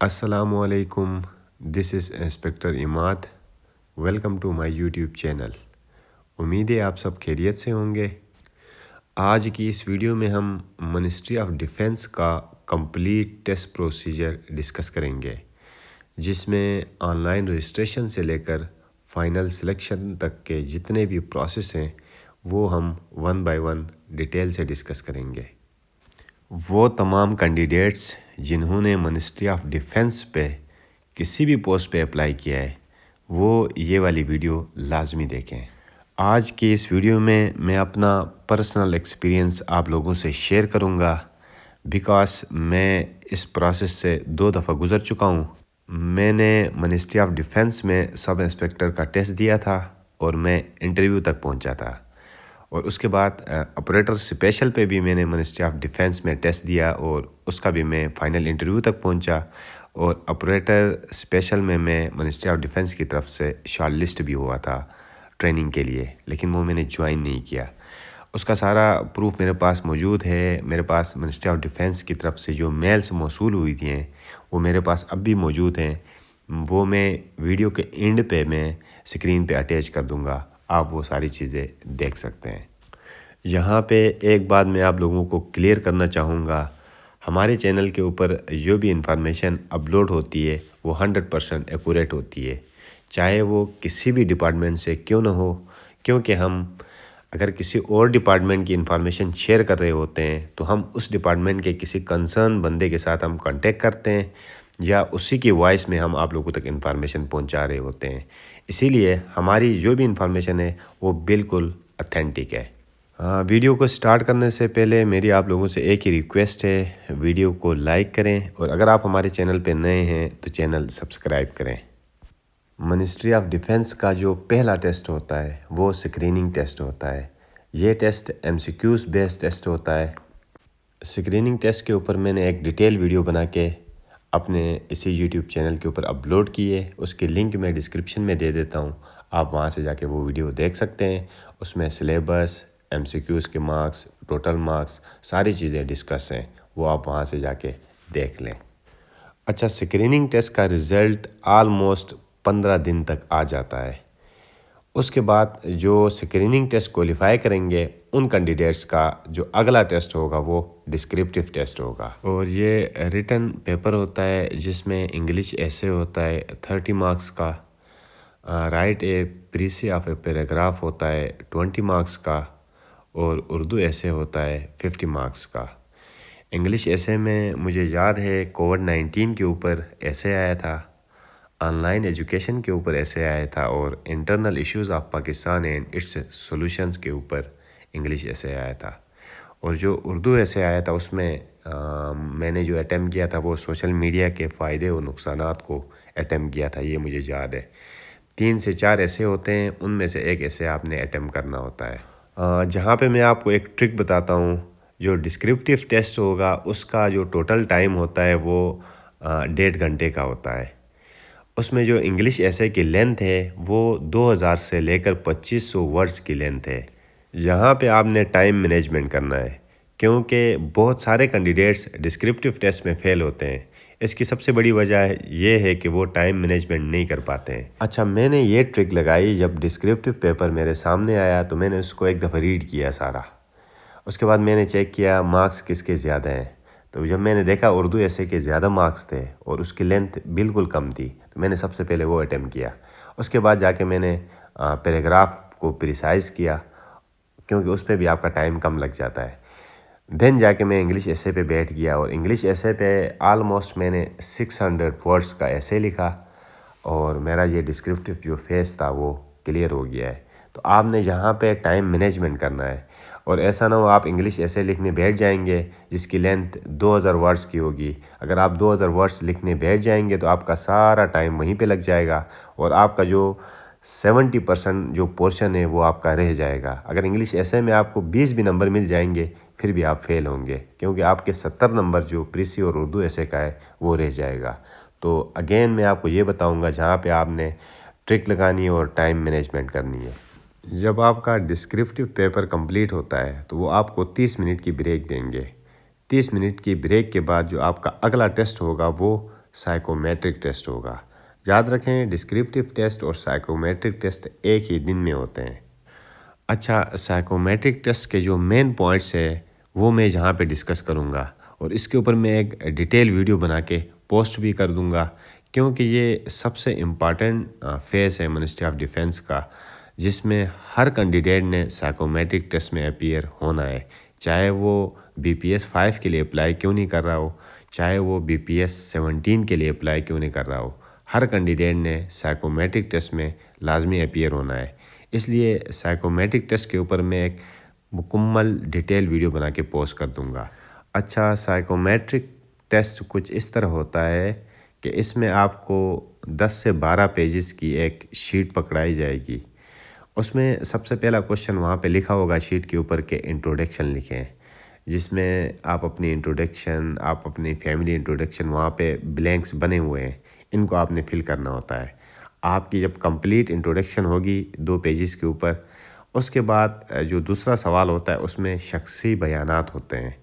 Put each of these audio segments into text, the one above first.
السلام علیکم. This is inspector Imad. Welcome to my YouTube channel. امید ہے آپ سب خیریت سے ہوں گے. آج کی اس ویڈیو میں ہم منسٹری آف ڈیفنس کا کمپلیٹ ٹیسٹ پروسیجر ڈسکس کریں گے، جس میں آن لائن رجسٹریشن سے لے کر فائنل سلیکشن تک کے جتنے بھی پروسیس ہیں وہ ہم ون بائی ون ڈیٹیل سے ڈسکس کریں گے. وہ تمام کینڈیڈیٹس جنہوں نے منسٹری آف ڈیفنس پہ کسی بھی پوسٹ پہ اپلائی کیا ہے وہ یہ والی ویڈیو لازمی دیکھیں. آج کی اس ویڈیو میں اپنا پرسنل ایکسپیرینس آپ لوگوں سے شیئر کروں گا، بیکاز میں اس پروسیس سے 2 دفعہ گزر چکا ہوں. میں نے منسٹری آف ڈیفنس میں سب انسپکٹر کا ٹیسٹ دیا تھا اور میں انٹرویو تک پہنچا تھا، اور اس کے بعد آپریٹر اسپیشل پہ بھی میں نے منسٹری آف ڈیفنس میں ٹیسٹ دیا اور اس کا بھی میں فائنل انٹرویو تک پہنچا. اور آپریٹر اسپیشل میں منسٹری آف ڈیفنس کی طرف سے شارٹ لسٹ بھی ہوا تھا ٹریننگ کے لیے، لیکن وہ میں نے جوائن نہیں کیا. اس کا سارا پروف میرے پاس موجود ہے. میرے پاس منسٹری آف ڈیفنس کی طرف سے جو میلز موصول ہوئی تھیں وہ میرے پاس اب بھی موجود ہیں. وہ میں ویڈیو کے اینڈ پہ میں اسکرین پہ اٹیچ کر دوں گا، آپ وہ ساری چیزیں دیکھ سکتے ہیں. یہاں پہ ایک بات میں آپ لوگوں کو کلیئر کرنا چاہوں گا، ہمارے چینل کے اوپر جو بھی انفارمیشن اپلوڈ ہوتی ہے وہ 100% ایکوریٹ ہوتی ہے، چاہے وہ کسی بھی ڈپارٹمنٹ سے کیوں نہ ہو. کیونکہ ہم اگر کسی اور ڈپارٹمنٹ کی انفارمیشن شیئر کر رہے ہوتے ہیں تو ہم اس ڈپارٹمنٹ کے کسی کنسرن بندے کے ساتھ ہم کانٹیکٹ کرتے ہیں یا اسی کی وائس میں ہم آپ لوگوں تک انفارمیشن پہنچا رہے ہوتے ہیں. اسی لیے ہماری جو بھی انفارمیشن ہے وہ بالکل اتھینٹک ہے. ویڈیو کو سٹارٹ کرنے سے پہلے میری آپ لوگوں سے ایک ہی ریکویسٹ ہے، ویڈیو کو لائک کریں اور اگر آپ ہمارے چینل پہ نئے ہیں تو چینل سبسکرائب کریں. منسٹری آف ڈیفنس کا جو پہلا ٹیسٹ ہوتا ہے وہ اسکریننگ ٹیسٹ ہوتا ہے. یہ ٹیسٹ MCQs بیس ٹیسٹ ہوتا ہے. اسکریننگ ٹیسٹ کے اوپر میں نے ایک ڈیٹیل ویڈیو بنا کے اپنے اسی یوٹیوب چینل کے اوپر اپلوڈ کی ہے. اس کی لنک میں ڈسکرپشن میں دے دیتا ہوں، آپ وہاں سے جا کے وہ ویڈیو دیکھ سکتے ہیں. اس میں سلیبس، MCQs کے مارکس، ٹوٹل مارکس، ساری چیزیں ڈسکس ہیں، وہ آپ وہاں سے جا کے دیکھ لیں. اچھا، اسکریننگ ٹیسٹ کا رزلٹ آلموسٹ 15 دن تک آ جاتا ہے. اس کے بعد جو اسکریننگ ٹیسٹ کوالیفائی کریں گے ان کینڈیڈیٹس کا جو اگلا ٹیسٹ ہوگا وہ ڈسکرپٹیو ٹیسٹ ہوگا. اور یہ ریٹن پیپر ہوتا ہے جس میں انگلش ایسے ہوتا ہے 30 مارکس کا، right a precis of a paragraph ہوتا ہے 20 مارکس کا، اور اردو ایسے ہوتا ہے 50 مارکس کا. انگلش ایسے میں مجھے یاد ہے کووڈ-19 کے اوپر ایسے آیا تھا، آن لائن ایجوکیشن کے اوپر ایسے آیا تھا، اور internal issues of Pakistan and its solutions کے اوپر انگلش ایسے آیا تھا. اور جو اردو ایسے آیا تھا اس میں میں نے جو اٹیمپٹ کیا تھا وہ سوشل میڈیا کے فائدے اور نقصانات کو اٹیمپٹ کیا تھا، یہ مجھے یاد ہے. 3 سے 4 ایسے ہوتے ہیں، ان میں سے ایک ایسے آپ نے اٹیمپٹ کرنا ہوتا ہے. جہاں پہ میں آپ کو ایک ٹرک بتاتا ہوں، جو ڈسکرپٹیو ٹیسٹ ہوگا اس کا جو ٹوٹل ٹائم ہوتا ہے وہ 1.5 گھنٹے کا ہوتا ہے. اس میں جو انگلش ایسے کی لینتھ ہے وہ 2000 سے لے کر 2500 ورڈز کی لینتھ ہے. یہاں پہ آپ نے ٹائم مینجمنٹ کرنا ہے، کیونکہ بہت سارے کینڈیڈیٹس ڈسکرپٹیو ٹیسٹ میں فیل ہوتے ہیں. اس کی سب سے بڑی وجہ یہ ہے کہ وہ ٹائم مینجمنٹ نہیں کر پاتے ہیں. اچھا، میں نے یہ ٹرک لگائی، جب ڈسکرپٹیو پیپر میرے سامنے آیا تو میں نے اس کو ایک دفعہ ریڈ کیا سارا. اس کے بعد میں نے چیک کیا مارکس کس کے زیادہ ہیں. تو جب میں نے دیکھا اردو ایسے کے زیادہ مارکس تھے اور اس کی لینتھ بالکل کم تھی تو میں نے سب سے پہلے وہ اٹیمپٹ کیا. اس کے بعد جا کے میں نے پیراگراف کو پریسائز کیا، کیونکہ اس پہ بھی آپ کا ٹائم کم لگ جاتا ہے. دین جا کے میں انگلش ایسے پہ بیٹھ گیا اور انگلش ایسے پہ آلموسٹ میں نے 600 ورڈز کا ایسے لکھا اور میرا یہ ڈسکرپٹیو جو فیس تھا وہ کلیئر ہو گیا ہے. تو آپ نے یہاں پہ ٹائم مینجمنٹ کرنا ہے، اور ایسا نہ ہو آپ انگلش ایسے لکھنے بیٹھ جائیں گے جس کی لینتھ 2000 ورڈز کی ہوگی. اگر آپ 2000 ورڈز لکھنے بیٹھ جائیں گے تو آپ کا سارا ٹائم وہیں پہ لگ جائے گا اور آپ کا جو 70% جو پورشن ہے وہ آپ کا رہ جائے گا. اگر انگلش ایسے میں آپ کو 20 بھی نمبر مل جائیں گے پھر بھی آپ فیل ہوں گے، کیونکہ آپ کے 70 نمبر جو پریسی اور اردو ایسے کا ہے وہ رہ جائے گا. تو اگین میں آپ کو یہ بتاؤں گا جہاں پہ آپ نے ٹرک لگانی ہے اور ٹائم مینجمنٹ کرنی ہے. جب آپ کا ڈسکرپٹیو پیپر کمپلیٹ ہوتا ہے تو وہ آپ کو 30 منٹ کی بریک دیں گے. 30 منٹ کی بریک کے بعد جو آپ کا اگلا ٹیسٹ ہوگا وہ साइकोमेट्रिक टेस्ट होगा। याद रखें, डिस्क्रिप्टिव टेस्ट और साइकोमेट्रिक टेस्ट एक ही दिन में होते हैं। अच्छा, साइकोमेट्रिक टेस्ट के जो मेन पॉइंट्स है वो मैं यहाँ पे डिस्कस करूँगा और इसके ऊपर मैं एक डिटेल वीडियो बना के पोस्ट भी कर दूँगा, क्योंकि ये सबसे इम्पॉर्टेंट फेज़ है मिनिस्ट्री ऑफ डिफेंस का, जिसमें हर कैंडिडेट ने साइकोमेट्रिक टेस्ट में अपीयर होना है, चाहे वो BPS 5 के लिए अप्लाई क्यों नहीं कर रहा हो, चाहे वो BPS 17 के लिए अप्लाई क्यों नहीं कर रहा हो। हर कैंडिडेट ने साइकोमेट्रिक टेस्ट में लाजमी अपीयर होना है। इसलिए साइकोमेट्रिक टेस्ट के ऊपर मैं एक मुकम्मल डिटेल वीडियो बना के पोस्ट कर दूंगा। अच्छा, साइकोमेट्रिक टेस्ट कुछ इस तरह होता है कि इसमें आपको 10 से 12 पेजेस की एक शीट पकड़ाई जाएगी। उसमें सबसे पहला क्वेश्चन वहाँ पे लिखा होगा शीट के ऊपर के इंट्रोडक्शन लिखें, जिसमें आप अपनी इंट्रोडक्शन, आप अपनी फैमिली इंट्रोडक्शन, वहाँ पे ब्लैंक्स बने हुए हैं, इनको आपने फिल करना होता है। आपकी जब कंप्लीट इंट्रोडक्शन होगी 2 पेजेस के ऊपर, उसके बाद जो दूसरा सवाल होता है उसमें शख्सी बयानात होते हैं,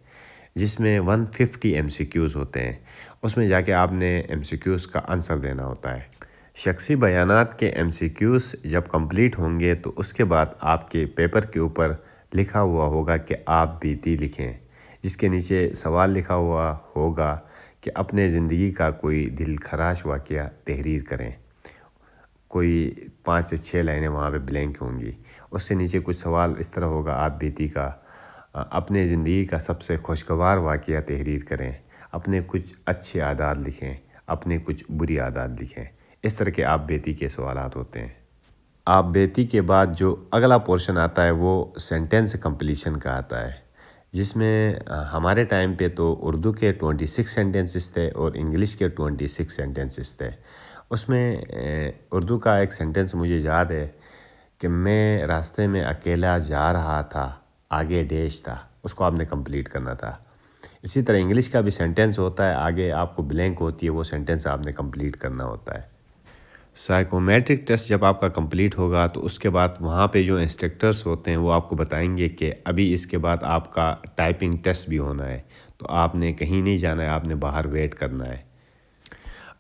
जिसमें 150 MCQs होते हैं। उसमें जाके आपने MCQs का आंसर देना होता है। शख्सी बयानात के MCQs जब कंप्लीट होंगे तो उसके बाद आपके पेपर के ऊपर लिखा हुआ होगा कि आप बीती लिखें, जिसके नीचे सवाल लिखा हुआ होगा कि अपने ज़िंदगी का कोई दिल खराश वाक़या तहरीर करें। कोई 5 से 6 लाइनें वहाँ पे ब्लैंक होंगी। उससे नीचे कुछ सवाल इस तरह होगा, आप बीती का अपने ज़िंदगी का सबसे खुशगवार वाक़या तहरीर करें, अपने कुछ अच्छे आदात लिखें, अपने कुछ बुरी आदात लिखें। इस तरह के आप बीती के सवालात होते हैं। आप बीती के बाद जो अगला पोर्शन आता है वो सेंटेंस कंप्लीशन का आता है, जिसमें हमारे टाइम पे तो उर्दू के 26 सेंटेंसेस थे और इंग्लिश के 26 सेंटेंसेस थे। उसमें उर्दू का एक सेंटेंस मुझे याद है कि मैं रास्ते में अकेला जा रहा था, आगे डैश था, उसको आपने कंप्लीट करना था। इसी तरह इंग्लिश का भी सेंटेंस होता है, आगे आपको ब्लैंक होती है, वो सेंटेंस आपने कंप्लीट करना होता है। साइकोमेट्रिक टेस्ट जब आपका कंप्लीट होगा तो उसके बाद वहाँ पे जो इंस्ट्रक्टर्स होते हैं वो आपको बताएंगे कि अभी इसके बाद आपका टाइपिंग टेस्ट भी होना है, तो आपने कहीं नहीं जाना है, आपने बाहर वेट करना है।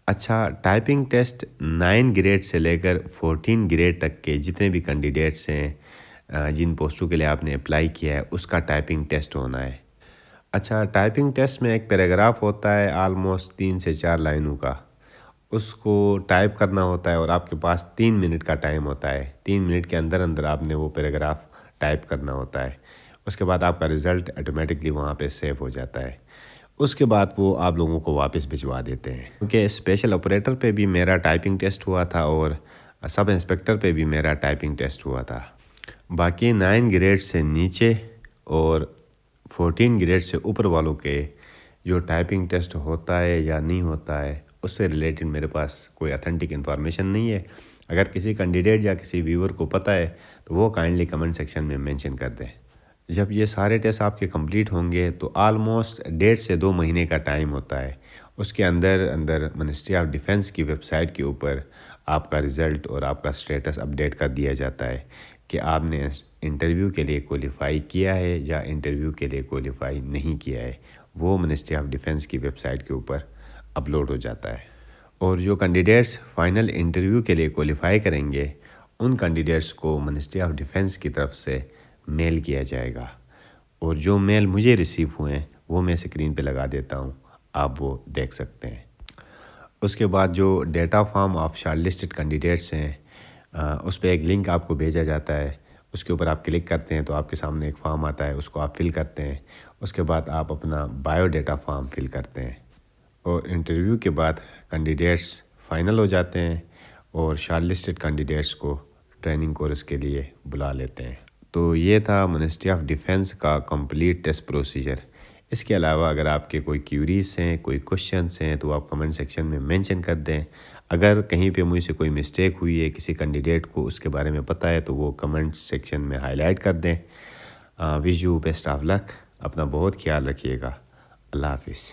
अच्छा, टाइपिंग टेस्ट 9 ग्रेड से लेकर 14 ग्रेड तक के जितने भी कैंडिडेट्स हैं जिन पोस्टों के लिए आपने अप्लाई किया है, उसका टाइपिंग टेस्ट होना है। अच्छा, टाइपिंग टेस्ट में एक पैराग्राफ होता है आलमोस्ट 3 से 4 लाइनों का, उसको टाइप करना होता है और आपके पास 3 मिनट का टाइम होता है। 3 मिनट के अंदर अंदर आपने वो पैराग्राफ टाइप करना होता है। उसके बाद आपका रिज़ल्ट ऑटोमेटिकली वहाँ पे सेव हो जाता है। उसके बाद वो आप लोगों को वापस भिजवा देते हैं। क्योंकि स्पेशल ऑपरेटर पे भी मेरा टाइपिंग टेस्ट हुआ था और सब इंस्पेक्टर पे भी मेरा टाइपिंग टेस्ट हुआ था। बाकी 9 ग्रेड से नीचे और 14 ग्रेड से ऊपर वालों के जो टाइपिंग टेस्ट होता है या नहीं होता है, उससे रिलेटेड मेरे पास कोई अथेंटिक इन्फॉर्मेशन नहीं है। अगर किसी कैंडिडेट या किसी व्यूअर को पता है तो वो काइंडली कमेंट सेक्शन में मेंशन कर दें। जब ये सारे टेस्ट आपके कंप्लीट होंगे तो आलमोस्ट 1.5 से 2 महीने का टाइम होता है। उसके अंदर अंदर मिनिस्ट्री ऑफ डिफेंस की वेबसाइट के ऊपर आपका रिज़ल्ट और आपका स्टेटस अपडेट कर दिया जाता है कि आपने इंटरव्यू के लिए क्वालिफ़ाई किया है या इंटरव्यू के लिए क्वालिफ़ाई नहीं किया है। वो मिनिस्ट्री ऑफ डिफेंस की वेबसाइट के ऊपर अपलोड हो जाता है। और जो कैंडिडेट्स फ़ाइनल इंटरव्यू के लिए क्वालिफ़ाई करेंगे, उन कैंडिडेट्स को मिनिस्ट्री ऑफ डिफेंस की तरफ से मेल किया जाएगा। और जो मेल मुझे रिसीव हुए हैं वो मैं स्क्रीन पे लगा देता हूँ, आप वो देख सकते हैं। उसके बाद जो data form of shortlisted candidates हैं उस पर एक लिंक आपको भेजा जाता है। उसके ऊपर आप क्लिक करते हैं तो आपके सामने एक फॉर्म आता है, उसको आप फिल करते हैं। उसके बाद आप अपना बायोडाटा फॉर्म फिल करते हैं और इंटरव्यू के बाद कैंडिडेट्स फाइनल हो जाते हैं और शॉर्टलिस्टेड कैंडिडेट्स को ट्रेनिंग कोर्स के लिए बुला लेते हैं। तो ये था मिनिस्ट्री ऑफ डिफेंस का कंप्लीट टेस्ट प्रोसीजर। इसके अलावा अगर आपके कोई क्यूरीज हैं, कोई क्वेश्चंस हैं तो आप कमेंट सेक्शन में मेंशन कर दें। अगर कहीं पे मुझसे कोई मिस्टेक हुई है, किसी कैंडिडेट को उसके बारे में पता है तो वो कमेंट सेक्शन में हाईलाइट कर दें। Wish you best of luck. अपना बहुत ख्याल रखिएगा। अल्लाह हाफिज़।